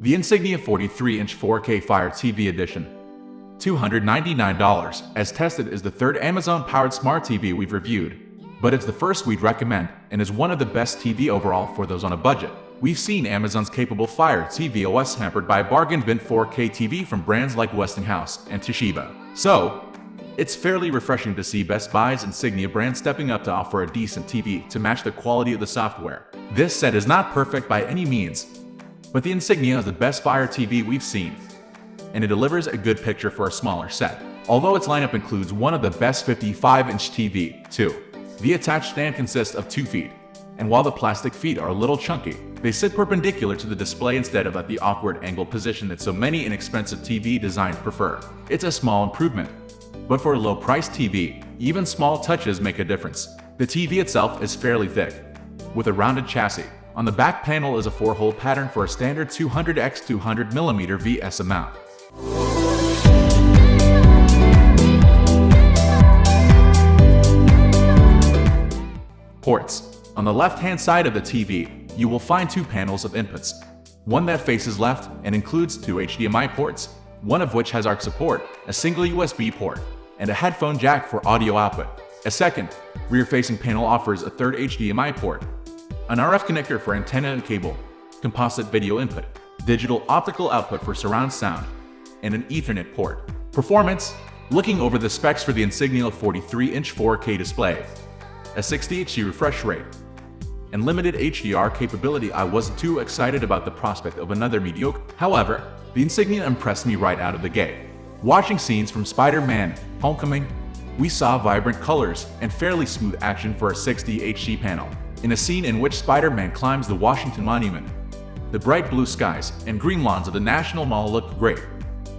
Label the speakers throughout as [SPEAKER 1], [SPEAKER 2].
[SPEAKER 1] The Insignia 43-inch 4K Fire TV Edition. $299. As tested, is the third Amazon-powered smart TV we've reviewed. But it's the first we'd recommend, and is one of the best TV overall for those on a budget. We've seen Amazon's capable Fire TV OS hampered by a bargain bin 4K TV from brands like Westinghouse and Toshiba. So, it's fairly refreshing to see Best Buy's Insignia brand stepping up to offer a decent TV to match the quality of the software. This set is not perfect by any means, but the Insignia is the best Fire TV we've seen, and it delivers a good picture for a smaller set. Although its lineup includes one of the best 55-inch TV, too. The attached stand consists of 2 feet, and while the plastic feet are a little chunky, they sit perpendicular to the display instead of at the awkward angled position that so many inexpensive TV designs prefer. It's a small improvement, but for a low-priced TV, even small touches make a difference. The TV itself is fairly thick, with a rounded chassis. On the back panel is a 4-hole pattern for a standard 200x200mm VS mount. Ports. On the left-hand side of the TV, you will find 2 panels of inputs. One that faces left and includes 2 HDMI ports, one of which has Hdr Support, a single USB port, and a headphone jack for audio output. A second, rear-facing panel offers a 3rd HDMI port, an RF connector for antenna and cable, composite video input, digital optical output for surround sound, and an Ethernet port. Performance. Looking over the specs for the Insignia 43-inch 4K display, a 60 Hz refresh rate, and limited Hdr capability, I wasn't too excited about the prospect of another mediocre. However, the Insignia impressed me right out of the gate. Watching scenes from Spider-Man: Homecoming, we saw vibrant colors and fairly smooth action for a 60 HD panel. In a scene in which Spider-Man climbs the Washington Monument, the bright blue skies and green lawns of the National Mall looked great,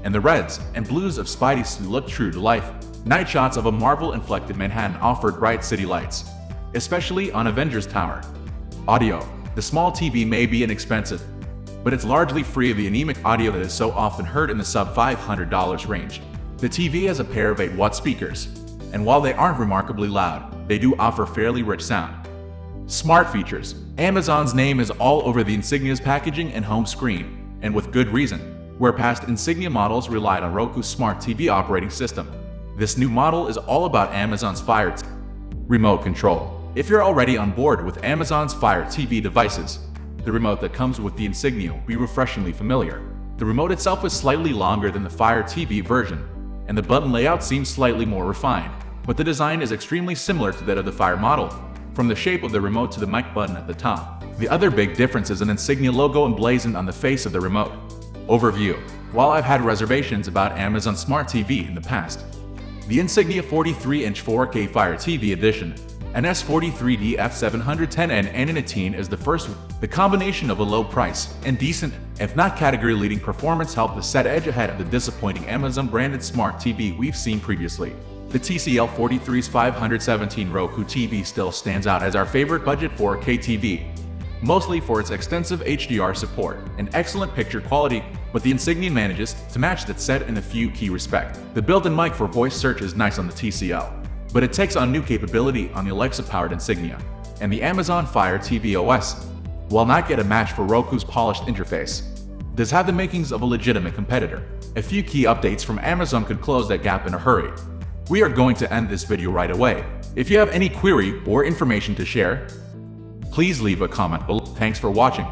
[SPEAKER 1] and the reds and blues of Spidey's suit looked true to life. Night shots of a Marvel-inflected Manhattan offered bright city lights, especially on Avengers Tower. Audio. The small TV may be inexpensive, but it's largely free of the anemic audio that is so often heard in the sub-$500 range. The TV has a pair of 8-watt speakers, and while they aren't remarkably loud, they do offer fairly rich sound. Smart features. Amazon's name is all over the Insignia's packaging and home screen, and with good reason. Where past Insignia models relied on Roku's smart TV operating system, this new model is all about Amazon's Fire remote control. If you're already on board with Amazon's Fire TV devices, the remote that comes with the Insignia will be refreshingly familiar. The remote itself is slightly longer than the Fire TV version, and the button layout seems slightly more refined, but the design is extremely similar to that of the Fire model, from the shape of the remote to the mic button at the top. The other big difference is an Insignia logo emblazoned on the face of the remote. Overview. While I've had reservations about Amazon Smart TV in the past, the Insignia 43-inch 4K Fire TV Edition, an S43D F710 and N18 is the first one. The combination of a low price and decent, if not category-leading performance helped the set edge ahead of the disappointing Amazon-branded smart TV we've seen previously. The TCL 43's 517 Roku TV still stands out as our favorite budget 4K TV, mostly for its extensive Hdr support and excellent picture quality, but the Insignia manages to match that set in a few key respects. The built-in mic for voice search is nice on the TCL, but it takes on new capability on the Alexa-powered Insignia, and the Amazon Fire TV OS, while not yet a match for Roku's polished interface, does have the makings of a legitimate competitor. A few key updates from Amazon could close that gap in a hurry. We are going to end this video right away. If you have any query or information to share, please leave a comment below. Thanks for watching.